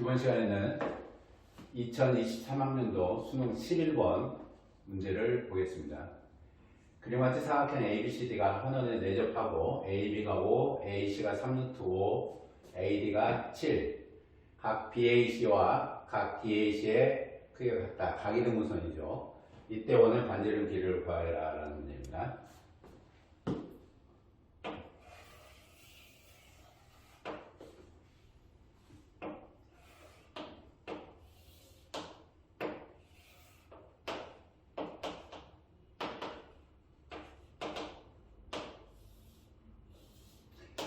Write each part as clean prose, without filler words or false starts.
이번 시간에는 2023학년도 수능 11번 문제를 보겠습니다. 그림과 같이 사각형 ABCD가 한원에 내접하고 AB가 5, AC가 3루트 5, AD가 7. 각 BAC와 각 DAC의 크기가 같다. 각이등분선이죠. 이때 원을 반지름 길이를 구하라 라는 문제입니다.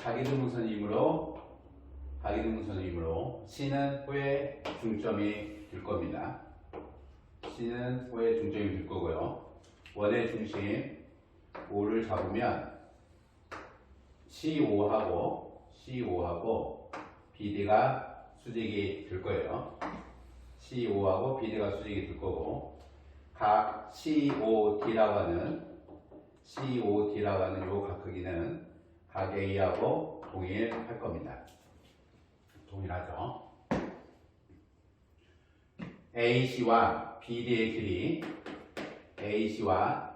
각이등분선이므로 C는 호의 중점이 될 겁니다. C는 호의 중점이 될 거고요. 원의 중심 5를 잡으면 C5하고 BD가 수직이 될 거예요. C5하고 BD가 수직이 될 거고, 각 COD라고 하는 요 각 크기는 각 A하고 동일할 겁니다. 동일하죠. AC와 BD의 길이, AC와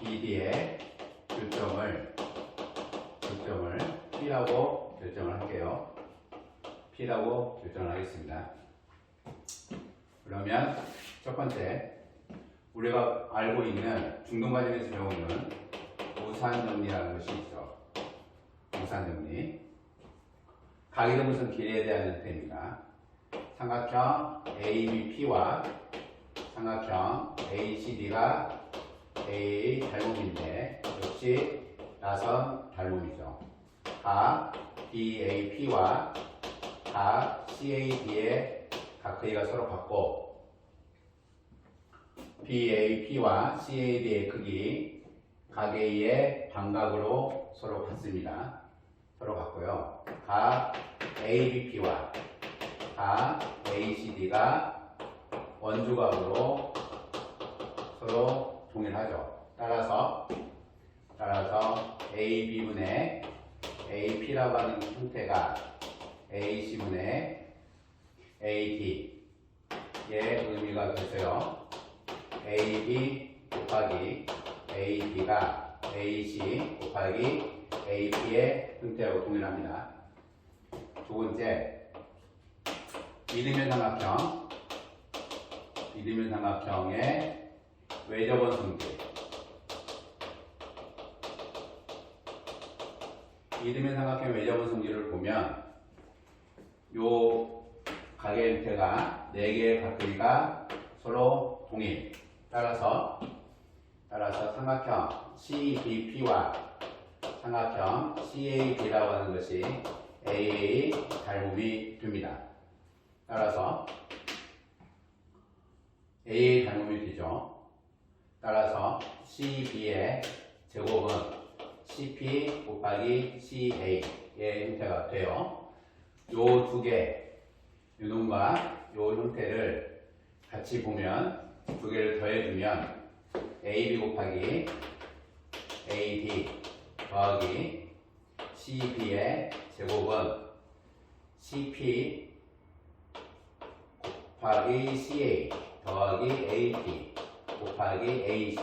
BD의 교점을 P라고 결정을 할게요. P라고 결정을 하겠습니다. 그러면 첫 번째, 우리가 알고 있는 중동과정에서 배우는 우산정리라는 것이 있죠. 우산정리. 각이등분선 길이에 대한 형태입니다. 삼각형 ABP와 삼각형 ACD가 A 닮음인데 역시 나선 닮음이죠. 각 DAP와 각 CAD의 각 크기가 서로 같고, BAP와 CAD의 크기 각 A의 반각으로 서로 같습니다. 서로 같고요. 각 ABP와 각 ACD가 원주각으로 서로 동일하죠. 따라서 AB분의 AP라고 하는 형태가 AC분의 AD의 의미가 되세요. AB 곱하기 AD가 AC 곱하기 AP의 형태하고 동일합니다. 두 번째, 이등변 삼각형의 외접원 성질. 이등변 삼각형의 외접원 성질을 보면 요 각의 형태가 4개의 각 크기가 서로 동일. 따라서 삼각형 CBP와 삼각형 CAB라고 하는 것이 AA 닮음이 됩니다. 따라서 AA 닮음이 되죠. 따라서 CB의 제곱은 CP 곱하기 CA의 형태가 돼요. 요 두 개, 요 놈과 요 형태를 같이 보면, 두 개를 더해주면 AB 곱하기 AD 더하기 CB의 제곱은 CP 곱하기 CA 더하기 AD 곱하기 AC,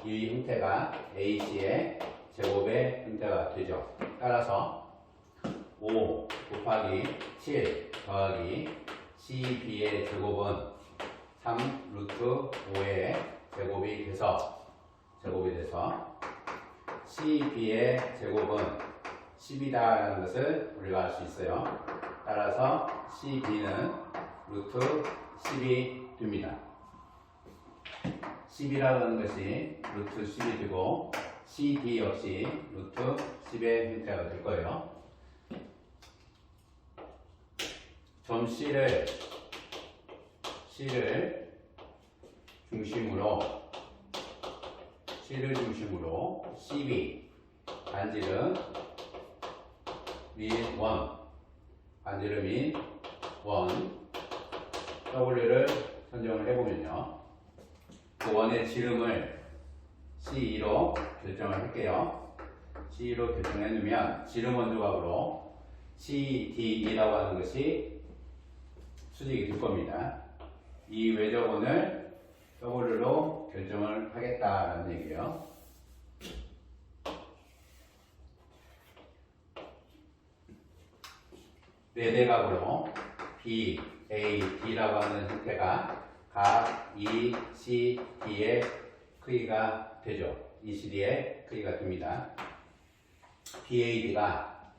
이 형태가 AC의 제곱의 형태가 되죠. 따라서 5 곱하기 7 더하기 CB의 제곱은 3 루트 5의 제곱이 돼서 CB의 제곱은 10이다라는 것을 우리가 알 수 있어요. 따라서 CB는 루트 10이 됩니다. 10이라는 것이 루트 10이 되고, CD 역시 루트 10의 형태가 될 거예요. 점 C를 중심으로 CB 반지름 민 1, 반지름인 1, W를 선정을 해보면요, 그 원의 지름을 C2로 결정을 할게요. C2로 결정해 놓으면 지름 원조각으로 CDE라고 하는 것이 수직이 될 겁니다. 이 외적원을 W로 결정을 하겠다라는 얘기예요. 네 대각으로 B, A, D라고 하는 형태가 각 E, C, D의 크기가 되죠. E, C, D의 크기가 됩니다. BAD가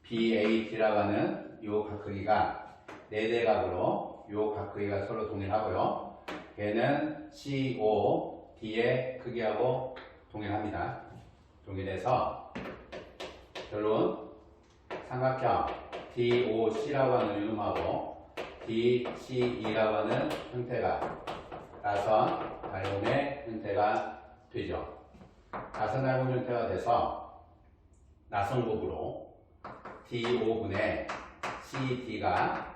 BAD라고 하는 이 각 크기가 네 대각으로 이 각 크기가 서로 동일하고요. 얘는 COD의 크기하고 동일합니다. 동일해서 결론 삼각형 DOC라고 하는 이놈하고 DCE라고 하는 형태가 나선 닮음의 형태가 되죠. 나선 닮음 형태가 돼서 나선곡으로 DO분의 CD가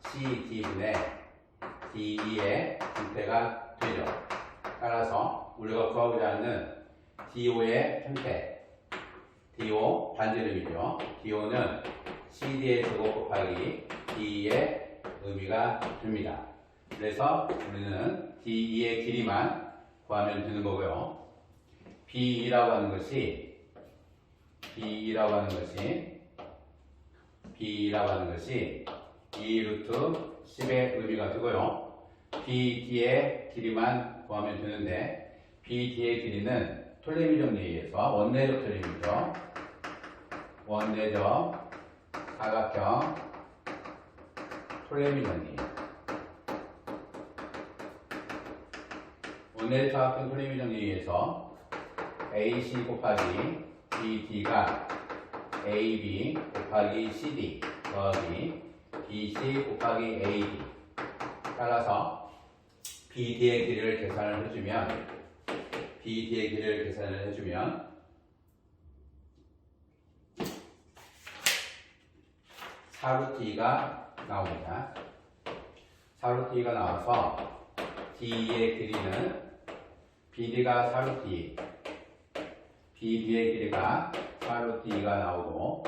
CD분의 DE의 형태가 되죠. 따라서 우리가 구하고자 하는 DO의 형태, DO 반지름이죠. DO는 CD의 제곱 곱하기 DE의 의미가 됩니다. 그래서 우리는 DE의 길이만 구하면 되는 거고요. BE라고 하는 것이 E 루트 10의 의미가 되고요. BD의 길이만 구하면 되는데 BD의 길이는 톨레미 정리에 의해서 원내적 그림이죠. 원내적 사각형 톨레미 정리. 원내적 사각형 톨레미 정리에 의해서 AC 곱하기 BD가 AB 곱하기 CD 더하기 BC 곱하기 AD. 따라서 BD의 길이를 계산을 해주면 4루트가 나옵니다. 4루트가 나와서 D의 길이는 BD가 4루트 BD의 길이가 4루트가 나오고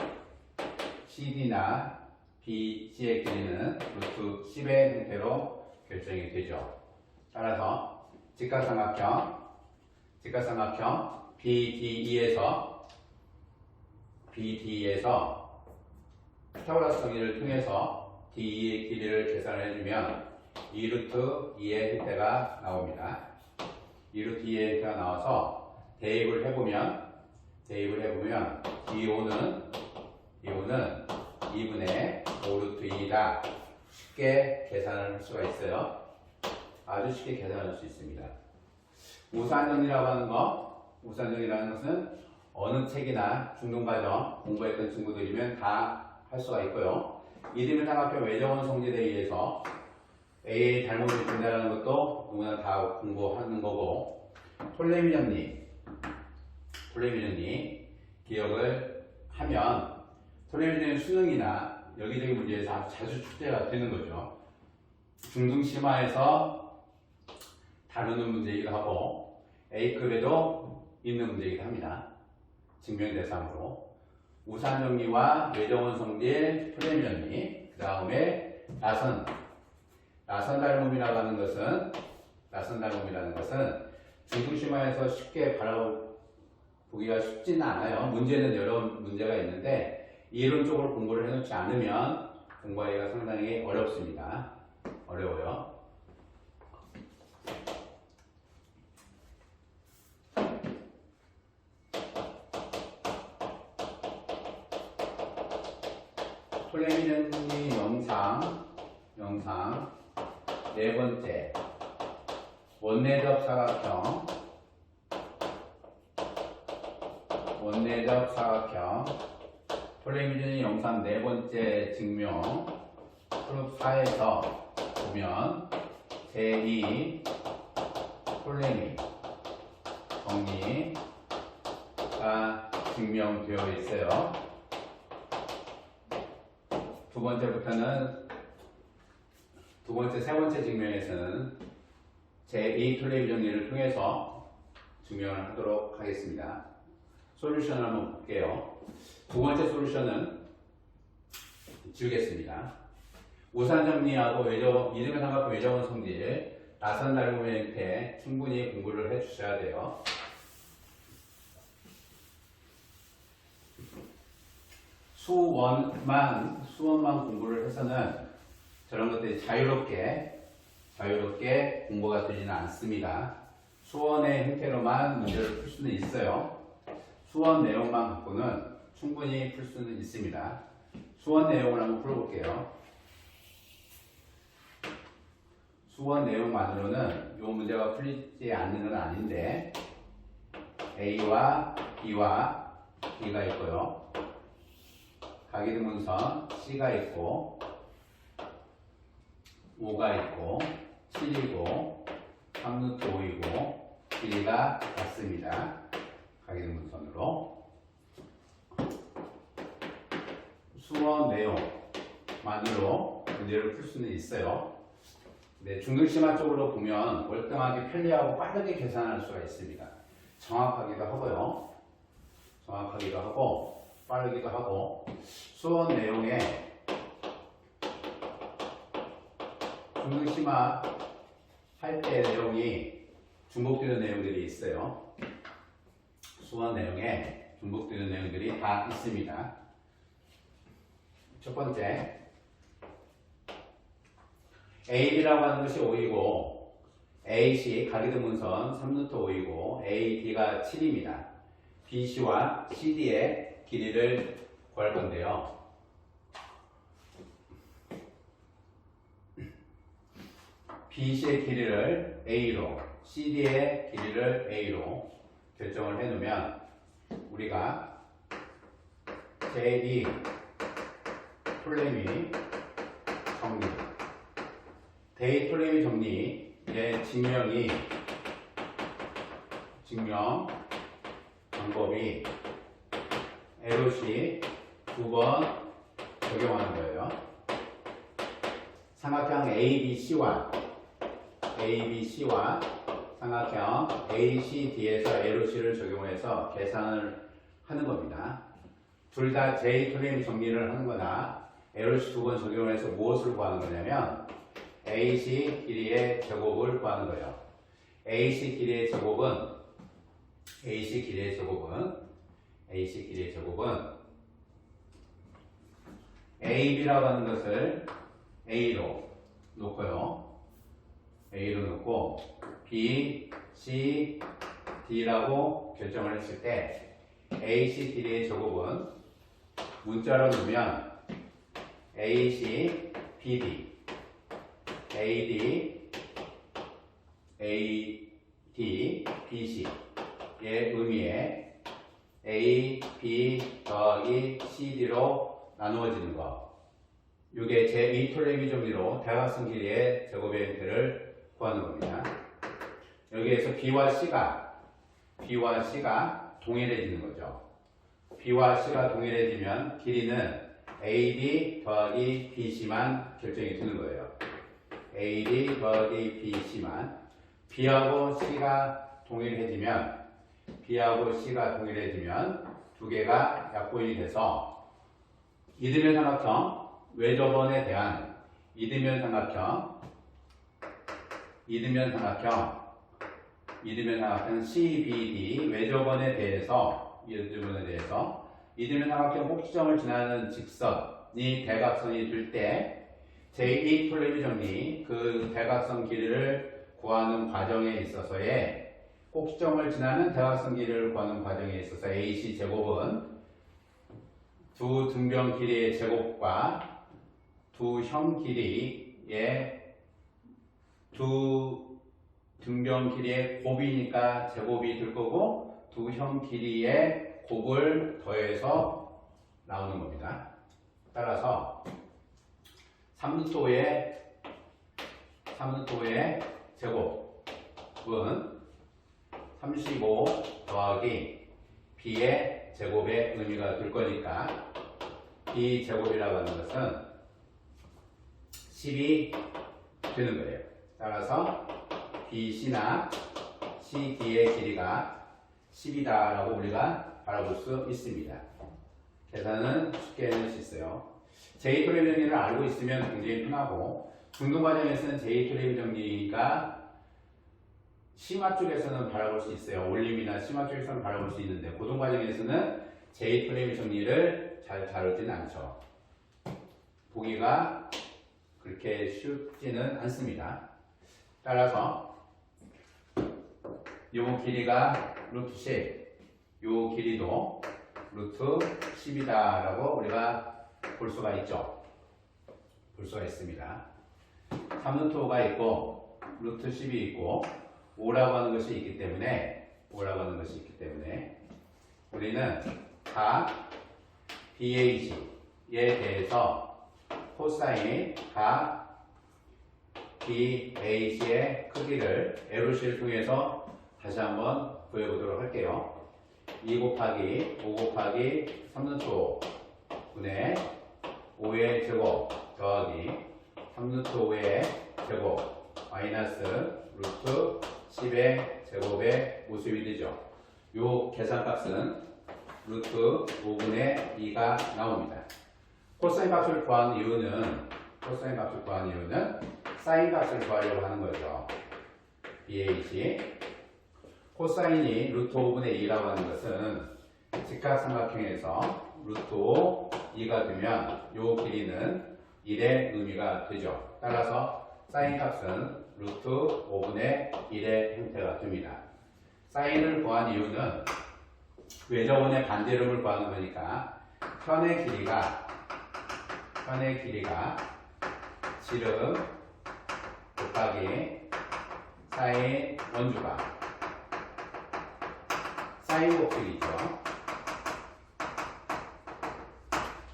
CD나 BC의 길이는 루트 10의 형태로 결정이 되죠. 따라서 직각삼각형 BDE에서 피타고라스 정리를 통해서 DE의 길이를 계산을 해주면 2루트 2의 형태가 나옵니다. 2루트 2의 형태가 나와서 대입을 해보면 DO는 2분의 5루트 2다. 쉽게 계산을 할 수가 있어요. 아주 쉽게 계산할 수 있습니다. 우산정리라는 것은 어느 책이나 중등과정 공부했던 친구들이면 다 할 수가 있고요. 이등변 삼각형 외적원 성질에 의해서 A의 닮음이 된다는 것도 누구나 다 공부하는 거고, 톨레미 정리 기억을 하면 톨레미 정리 수능이나 여기저기 문제에서 자주 출제가 되는 거죠. 중등심화에서 다루는 문제이기도 하고 A급에도 있는 문제이기도 합니다. 증명 대상으로. 우산 정리와 외적원 성질, 톨레미 정리, 그 다음에 나선 닮음이라고 하는 것은 중등심화에서 쉽게 바라보기가 쉽지는 않아요. 문제는 여러 문제가 있는데 이론적으로 공부를 해놓지 않으면 공부하기가 상당히 어렵습니다. 어려워요. 톨레미 정리 영상 네 번째 원내적 사각형 톨레미 정리 영상 네 번째 증명 프룹 4에서 보면 제2 톨레미 정리가 증명되어 있어요. 세 번째 증명에서는 제2 톨레미 정리를 통해서 증명을 하도록 하겠습니다. 솔루션을 한번 볼게요. 두 번째 솔루션은 지우겠습니다. 우산 정리하고 이등변 삼각형 외접원 성질, 나선 닮음의 형태 충분히 공부를 해 주셔야 돼요. 수원만 공부를 해서는 저런 것들이 자유롭게 공부가 되지는 않습니다. 수원의 형태로만 문제를 풀 수는 있어요. 수원 내용만 갖고는 충분히 풀 수는 있습니다. 수원 내용을 한번 풀어볼게요. 수원 내용만으로는 이 문제가 풀리지 않는 건 아닌데 A와 B와 D가 있고요. 가기등문선 C가 있고 5가 있고 7이고 3루트 5이고 길이가 같습니다. 가기등문선으로 수원 내용만으로 문제를 풀 수는 있어요. 네, 중등심화 쪽으로 보면 월등하게 편리하고 빠르게 계산할 수가 있습니다. 정확하기도 하고요. 정확하기도 하고 빠르기도 하고 수원 내용에 중등심화 할 때 내용이 중복되는 내용들이 있어요. 수원 내용에 중복되는 내용들이 다 있습니다. 첫 번째 AB라고 하는 것이 5이고 AC 가기등문선 3루트 5이고 AD가 7입니다. BC와 CD의 길이를 구할 건데요. BC의 길이를 A로, CD의 길이를 A로 결정을 해놓으면 우리가 제2 톨레미 정리, 데이톨레미 정리의 증명 방법이 LOC 2번 적용하는 거예요. 삼각형 ABC와 삼각형 ACD에서 LOC를 적용해서 계산을 하는 겁니다. 둘 다 J-토레미 정리를 하는 거나 LOC 2번 적용해서 무엇을 구하는 거냐면 AC 길이의 제곱을 구하는 거예요. AC 길이의 제곱은 AB라고 하는 것을 A로 놓고요. A로 놓고 B, C, D라고 결정을 했을 때 AC 길이의 제곱은 문자로 놓으면 AC, BD, AD, BC의 의미에 A, B 더하기 CD로 나누어지는 것. 이게 제2톨레미 정리로 대각선 길이의 제곱의 형태를 구하는 겁니다. 여기에서 B와 C가 동일해지는 거죠. B와 C가 동일해지면 길이는 AD 더하기 BC만 결정이 되는 거예요. AD 더하기 BC만. B하고 C가 동일해지면 두 개가 약분이 돼서 이등변 삼각형 외접원에 대한 이등변 삼각형 CBD 외접원에 대해서 이등변 삼각형 꼭지점을 지나는 직선이 대각선이 될 때 제2톨레미 정리 그 대각선 길이를 구하는 과정에 있어서의 꼭지점을 지나는 대각선 길이를 구하는 과정에 있어서 AC 제곱은 두 등변 길이의 제곱과 두 형 길이의 두 등변 길이의 곱이니까 제곱이 될 거고 두 형 길이의 곱을 더해서 나오는 겁니다. 따라서 3루트 5의 제곱은 35 더하기 B의 제곱의 의미가 될 거니까 B 제곱이라고 하는 것은 10이 되는 거예요. 따라서 BC나 CD의 길이가 10이다라고 우리가 바라볼 수 있습니다. 계산은 쉽게 해낼 수 있어요. J 트리비 정리를 알고 있으면 굉장히 편하고 중등 과정에서는 J 트리비 정리가 심화 쪽에서는 바라볼 수 있어요. 올림이나 심화 쪽에서는 바라볼 수 있는데 고등 과정에서는 J 트리비 정리를 잘 다루지는 않죠. 보기가 그렇게 쉽지는 않습니다. 따라서 요 길이가 루트 10, 요 길이도 루트 10이다 라고 우리가 볼 수가 있죠. 볼 수가 있습니다. 3루트 5가 있고 루트 10이 있고 5라고 하는 것이 있기 때문에 우리는 각 BAC에 대해서 코사인 각 BAC의 크기를 LOC를 통해서 다시 한번 구해보도록 할게요. 2 곱하기 5 곱하기 3루트 5 분의 5의 제곱 더하기 3루트 5의 제곱 마이너스 루트 10의 제곱의 모습이 되죠. 요 계산값은 루트 5분의 2가 나옵니다. 코사인 값을 구하는 이유는 사인 값을 구하려고 하는 거죠. BH 코사인이 루트 5분의 2라고 하는 것은 직각삼각형에서 루트 5, 2가 되면 요 길이는 1의 의미가 되죠. 따라서 사인 값은 루트 5분의 1의 형태가 됩니다. 사인을 구한 이유는 외접원의 반대름을 구하는 거니까 편의 길이가 지름 곱하기 사인 원주가 사인 법칙이죠.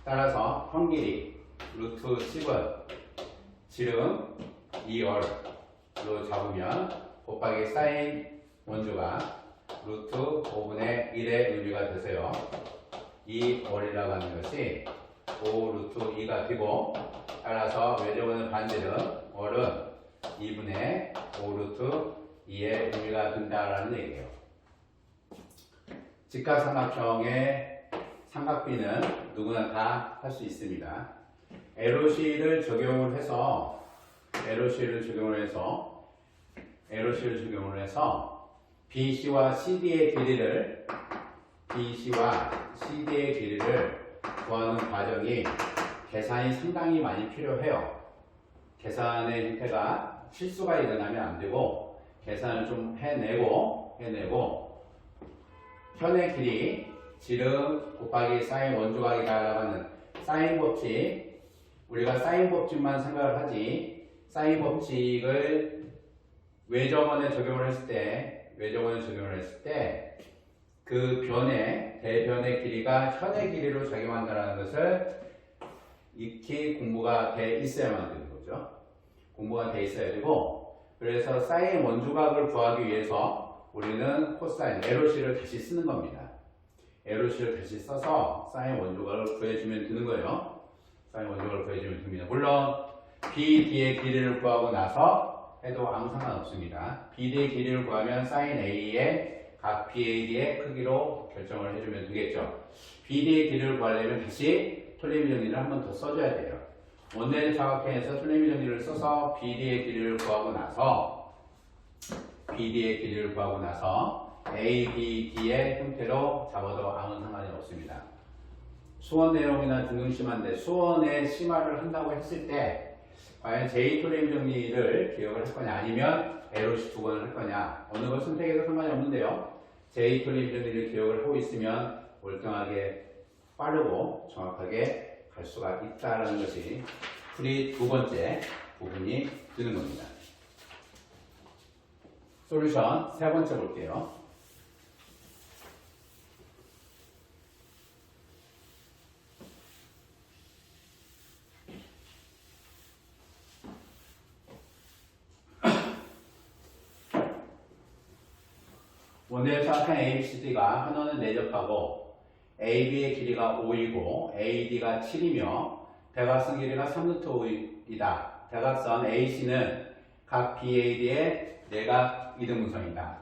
따라서 편 길이 루트 10은 지름 2얼로 잡으면 곱하기 사인 원주가 루트 5분의 1의 의미가 되세요. 2얼이라고 하는 것이 5 루트 2가 되고 따라서 외접원의 반대는 얼은 2분의 5 루트 2의 의미가 된다라는 얘기예요. 직각삼각형의 삼각비는 누구나 다 할 수 있습니다. LOC를 적용을 해서 BC와 CD의 길이를 구하는 과정이 계산이 상당히 많이 필요해요. 계산의 형태가 실수가 일어나면 안 되고 계산을 좀 해내고 편의 길이 지름 곱하기 사인 원조각이다 라고 하는 사인 법칙, 우리가 사인 법칙만 생각을 하지 사인 법칙을 외접원에 적용을 했을 때 그 대변의 길이가 현의 길이로 작용한다는 것을 익히 공부가 돼 있어야만 되는 거죠. 공부가 돼 있어야 되고, 그래서 사인 원조각을 구하기 위해서 우리는 코사인 LOC를 다시 쓰는 겁니다. LOC를 다시 써서 사인 원조각을 구해주면 되는 거예요. 사인 원조각을 구해주면 됩니다. 물론 BD의 길이를 구하고 나서 해도 아무 상관없습니다. BD의 길이를 구하면 사인 A의 각 BAD의 크기로 결정을 해주면 되겠죠. BD의 길이를 구하려면 다시 톨레미 정리를 한 번 더 써줘야 돼요. 원내적 사각형에서 톨레미 정리를 써서 BD의 길이를 구하고 나서 ABD의 형태로 잡아도 아무 상관이 없습니다. 수원 내용이나 등등심한데 수원의 심화를 한다고 했을 때 과연 J 톨레미 정리를 기억을 할 거냐 아니면 LOC 두 번을 할 거냐 어느 걸 선택해도 상관이 없는데요. J 톨레미 정리를 기억을 하고 있으면 월등하게 빠르고 정확하게 갈 수가 있다는 것이 풀이 두 번째 부분이 되는 겁니다. 솔루션 세 번째 볼게요. 원래의 사각형 ABCD가 한원을 내접하고 AB의 길이가 5이고 AD가 7이며 대각선 길이가 3루트 5이다. 대각선 AC는 각 BAD의 내각 이등분선이다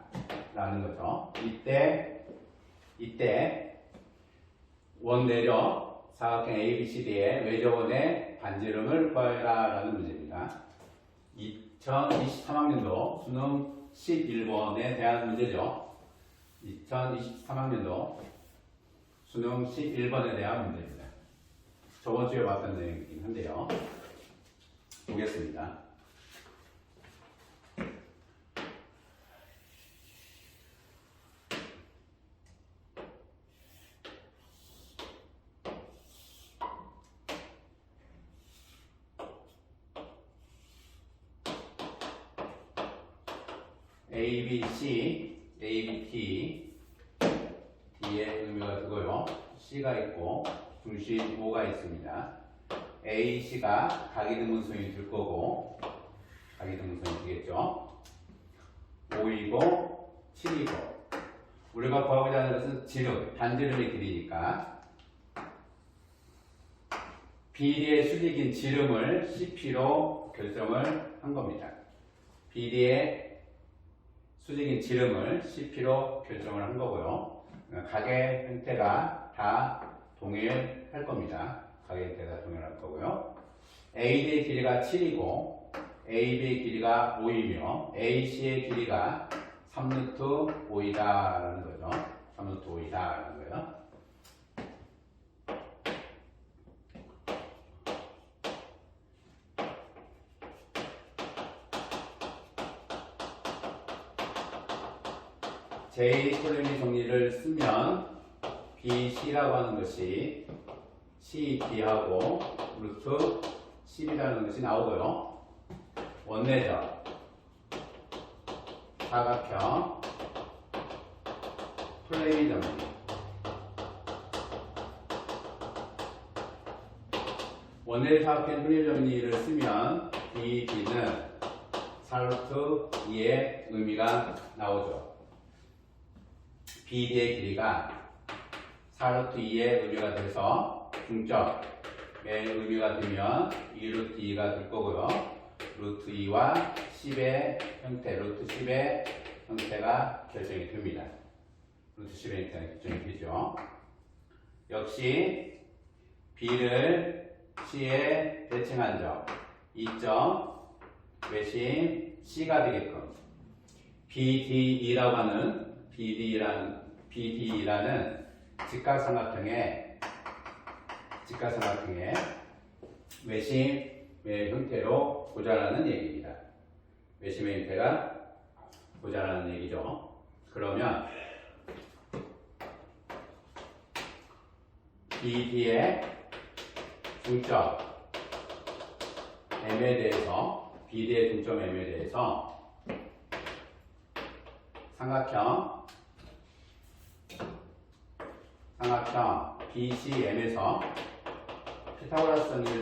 라는 거죠. 이때 원 내력 사각형 ABCD의 외접원의 반지름을 구하여라 라는 문제입니다. 2023학년도 수능 11번에 대한 문제죠. 2023학년도 수능 11번에 대한 문제입니다. 저번 주에 봤던 내용이긴 한데요. 보겠습니다. ABC, ABT, D의 의미가 두고요. C가 있고 중심 O가 있습니다. AC가 각이등분선이 될 거고 각이등분선이 되겠죠. 5이고 7이고 우리가 구하고자 하는 것은 지름, 반지름의 길이니까 BD의 수직인 지름을 CP로 결정을 한 겁니다. BD의 수직인 지름을 CP로 결정을 한 거고요. 각의 형태가 다 동일할 겁니다. 각의 형태가 동일할 거고요. AD의 길이가 7이고 AB의 길이가 5이며 AC의 길이가 3루트 5이다 라는 거죠. 3루트 5이다 라는 거예요. J-톨레미 정리를 쓰면 BC라고 하는 것이 CB하고 루트 10이라는 것이 나오고요. 원내적 사각형 톨레미 정리 원내적 사각형 톨레미 정리를 쓰면 BD는 4루트 2의 의미가 나오죠. BD의 길이가 4루트 2의 의미가 돼서 중점의 의미가 되면 2루트 2가 될 거고요. 루트 2와 10의 형태, 루트 10의 형태가 결정이 됩니다. 루트 10의 형태가 결정이 되죠. 역시 B를 C에 대칭한 점, 이점 외심 C가 되게끔 BDE라고 하는 BD라는 직각삼각형의 외심의 형태로 보자라는 얘기입니다. 외심의 형태가 보자라는 얘기죠. 그러면 BD의 중점 M에 대해서 BD의 중점 M에 대해서 삼각형 BCM에서 피타고라스 정리를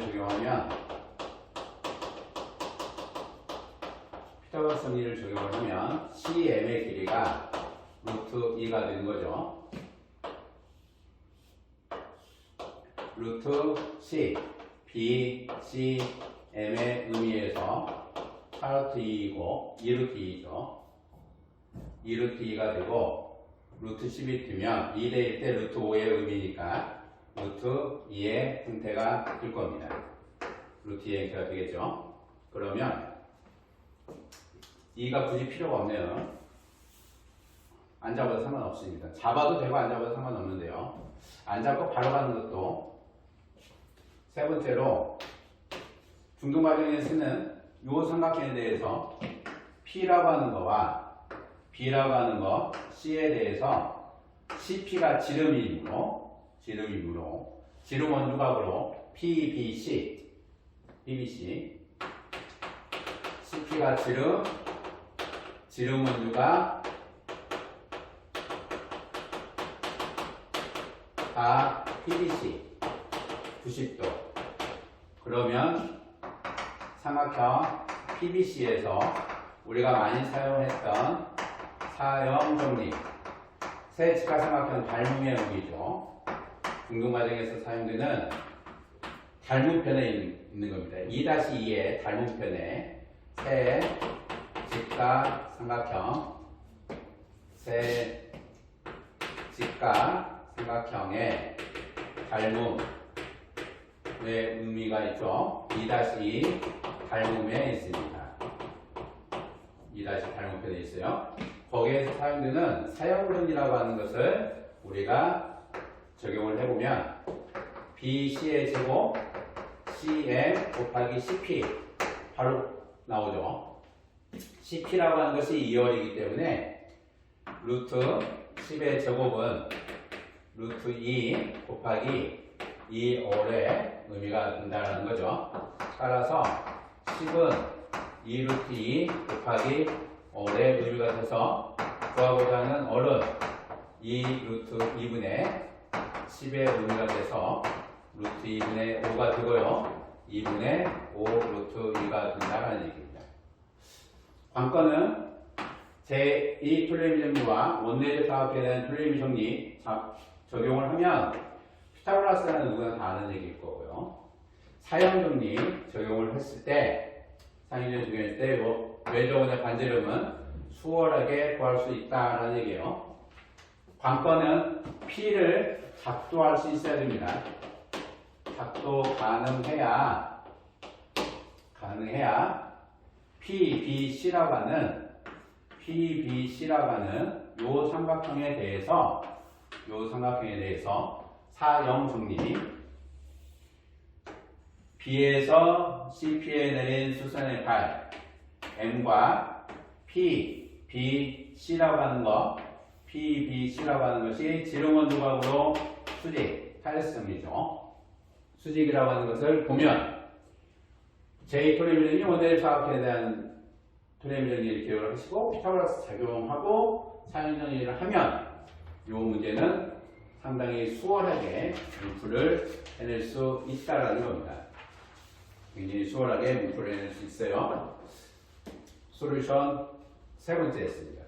적용하면 CM의 길이가 루트 2가 되는 거죠. 루트 C BCM의 의미에서 4루트 2이고 2루트 2죠. 2루트 2가 되고 루트 10이 되면 2대 1 대 루트 5의 의미니까 루트 2의 형태가 될 겁니다. 루트 2의 형태가 되겠죠. 그러면 2가 굳이 필요가 없네요. 안 잡아도 상관없습니다. 잡아도 되고 안 잡아도 상관없는데요. 안 잡고 바로 가는 것도 세 번째로 중등 과정에 쓰는 이 삼각형에 대해서 P라고 하는 거와 B라고 하는 거 C에 대해서 CP가 지름이므로 지름 원주각으로 PBC CP가 지름 원주각 다 PBC 90도 그러면 삼각형 PBC에서 우리가 많이 사용했던 사형 정리 새 직각삼각형 닮음의 의미죠. 중등 과정에서 사용되는 닮음편에 있는 겁니다. 2-2의 닮음편에 새 직각삼각형의 닮음 의미가 있죠. 2-2 닮음에 있습니다. 2- 닮음편에 있어요. 거기에서 사용되는 사용분이라고 하는 것을 우리가 적용을 해보면 BC의 제곱 CM 곱하기 CP 바로 나오죠. CP라고 하는 것이 2월이기 때문에 루트 10의 제곱은 루트 2 곱하기 2월의 의미가 된다는 거죠. 따라서 10은 2루트 2 곱하기 5의 의미가 돼서 구하고자 하는 얼은 2루트 2분의 10의 의미가 돼서 루트 2분의 5가 되고요. 2분의 5 루트 2가 된다는 얘기입니다. 관건은 제2 톨레미 정리와 원내적 사각형에 대한 톨레미 정리 적용을 하면 피타고라스라는 누구나 다 아는 얘기일 거고요. 사형 정리 적용을 했을 때 상위적 적용했을 때 외적원의 반지름은 수월하게 구할 수 있다라는 얘기예요. 관건은 P를 작도할 수 있어야 됩니다. 작도 가능해야 PBC라고 하는 요 삼각형에 대해서 사형 정리 B에서 CP에 내린 수선의 발 M과 PBC라고 하는 것이 지름원 조각으로 수직 타일스정리죠. 수직이라고 하는 것을 보면 제2 톨레미 정리 원내적 사각형에 대한 톨레미 정리를 기억을 하시고 피타고라스 작용하고 사형 정리를 하면 이 문제는 상당히 수월하게 문풀을 해낼 수 있다라는 겁니다. 굉장히 수월하게 문풀을 해낼 수 있어요. 솔루션 세 번째였습니다.